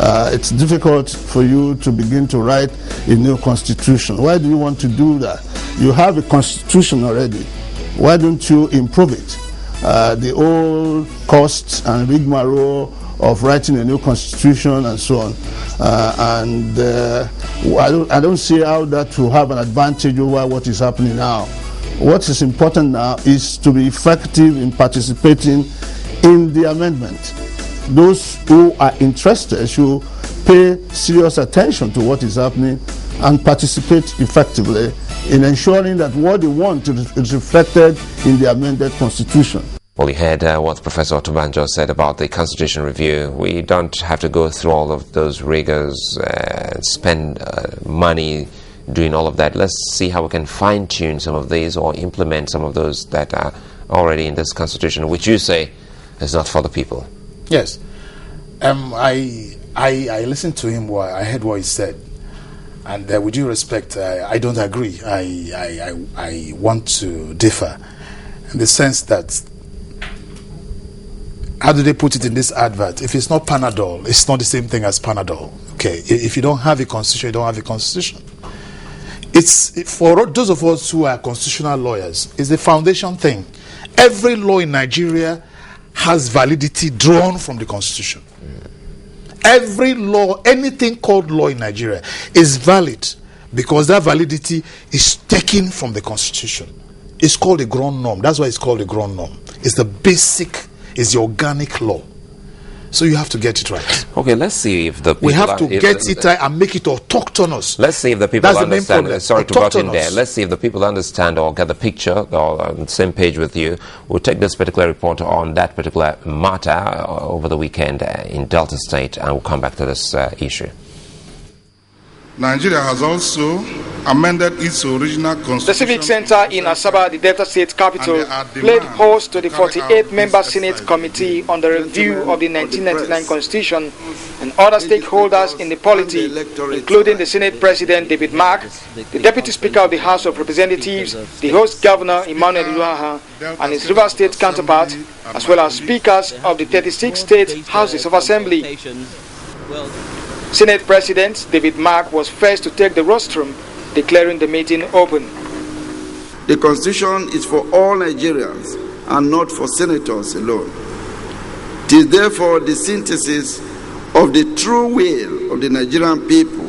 It's difficult for you to begin to write a new constitution. Why do you want to do that? You have a constitution already. Why don't you improve it? The old costs and rigmarole of writing a new constitution and so on. I don't see how that will have an advantage over what is happening now. What is important now is to be effective in participating in the amendment. Those who are interested should pay serious attention to what is happening and participate effectively in ensuring that what they want is reflected in the amended constitution. Well, you heard what Professor Otobanjo said about the constitution review. We don't have to go through all of those rigors, spend money doing all of that. Let's see how we can fine-tune some of these or implement some of those that are already in this constitution, which you say is not for the people. Yes. I listened to him. I heard what he said. And with due respect, I don't agree. I want to differ in the sense that, how do they put it in this advert? If it's not Panadol, it's not the same thing as Panadol. Okay, if you don't have a constitution, you don't have a constitution. It's for those of us who are constitutional lawyers, it's a foundation thing. Every law in Nigeria has validity drawn from the constitution. Every law, anything called law in Nigeria is valid because that validity is taken from the constitution. It's called a ground norm. That's why it's called a ground norm. It's the basic, it's the organic law. So you have to get it right. Okay, let's see if the people we have to get it right and make it autochthonous. Let's see if the people understand. Sorry to butt in there. Let's see if the people understand or get the picture or on the same page with you. We'll take this particular report on that particular matter over the weekend in Delta State, and we'll come back to this issue. Nigeria has also amended its original constitution. The Civic Center in Asaba, the Delta State capital, played host to the 48-member Senate Committee on the review of the 1999 Constitution and other stakeholders in the polity, including the Senate President David Mark, the Deputy Speaker of the House of Representatives, the host Governor Emmanuel Iluaha, and his River State counterpart, as well as speakers of the 36 state houses of assembly. Senate President David Mark was first to take the rostrum, declaring the meeting open. The Constitution is for all Nigerians and not for senators alone. It is therefore the synthesis of the true will of the Nigerian people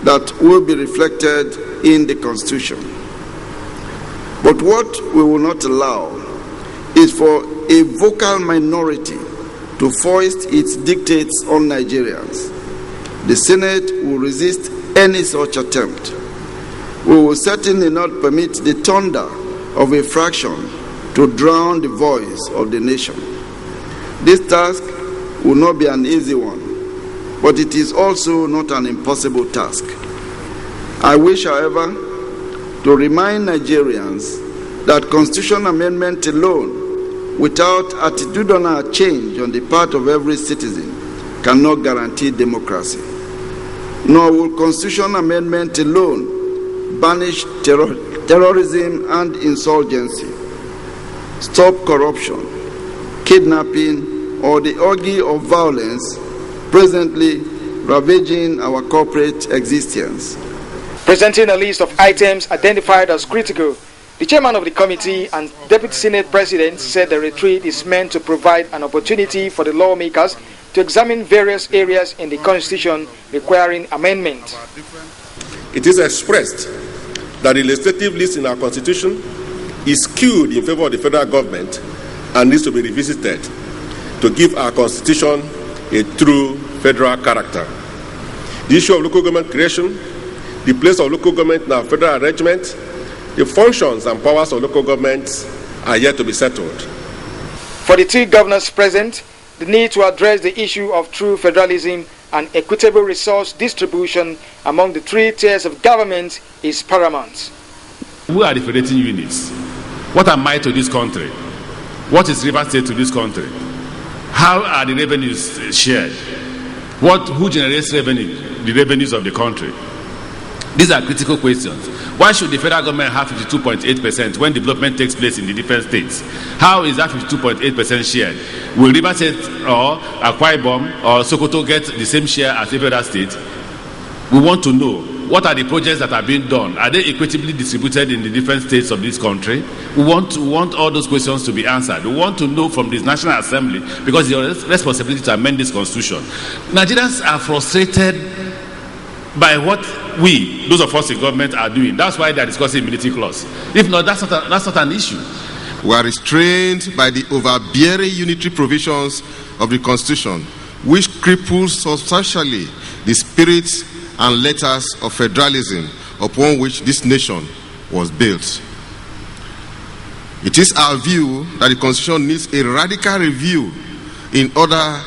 that will be reflected in the Constitution. But what we will not allow is for a vocal minority to foist its dictates on Nigerians. The Senate will resist any such attempt. We will certainly not permit the thunder of a fraction to drown the voice of the nation. This task will not be an easy one, but it is also not an impossible task. I wish, however, to remind Nigerians that constitutional amendment alone, without attitudinal change on the part of every citizen, cannot guarantee democracy. Nor will constitutional amendment alone banish terrorism and insurgency, stop corruption, kidnapping, or the orgy of violence presently ravaging our corporate existence. Presenting a list of items identified as critical, the chairman of the committee and Deputy Senate President said the retreat is meant to provide an opportunity for the lawmakers to examine various areas in the Constitution requiring amendment. It is expressed that the legislative list in our Constitution is skewed in favor of the federal government and needs to be revisited to give our Constitution a true federal character. The issue of local government creation, the place of local government in our federal arrangement, the functions and powers of local governments are yet to be settled. For the two governors present, the need to address the issue of true federalism and equitable resource distribution among the three tiers of government is paramount. Who are the federating units? What am I to this country? What is River State to this country? How are the revenues shared? Who generates revenue? The revenues of the country. These are critical questions. Why should the federal government have 52.8% when development takes place in the different states? How is that 52.8% shared? Will Rivers State or Akwa Ibom or Sokoto get the same share as every other state? We want to know, what are the projects that are being done? Are they equitably distributed in the different states of this country? We want all those questions to be answered. We want to know from this National Assembly, because it's your responsibility to amend this constitution. Nigerians are frustrated by what we, those of us in government, are doing. That's why they're discussing immunity clause. If not, that's not an issue. We are restrained by the overbearing unitary provisions of the Constitution, which cripples substantially the spirit and letters of federalism upon which this nation was built. It is our view that the Constitution needs a radical review in order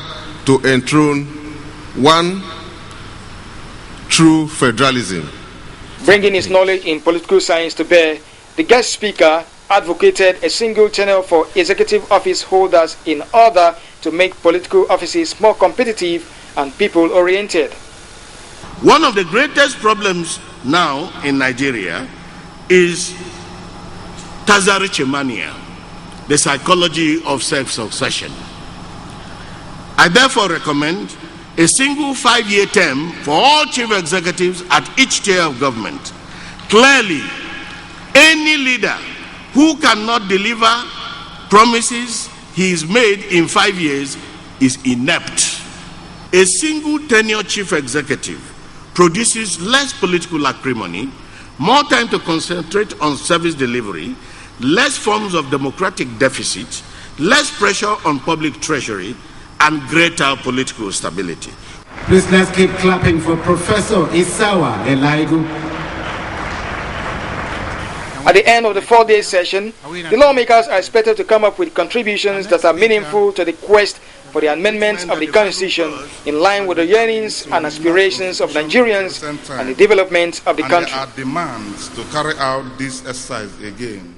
to enthrone one true federalism. Bringing his knowledge in political science to bear, the guest speaker advocated a single channel for executive office holders in order to make political offices more competitive and people-oriented. One of the greatest problems now in Nigeria is Tazariche mania, the psychology of self-succession. I therefore recommend a single 5-year term for all chief executives at each tier of government. Clearly, any leader who cannot deliver promises he is made in 5 years is inept. A single tenure chief executive produces less political acrimony, more time to concentrate on service delivery, less forms of democratic deficit, less pressure on public treasury, and greater political stability. Please let's keep clapping for Professor Isawa Elaigu. At the end of the 4-day session, the lawmakers are expected to come up with contributions that are meaningful to the quest for the amendment of the Constitution in line with the yearnings and aspirations of Nigerians and the development of the country. There are demands to carry out this exercise again.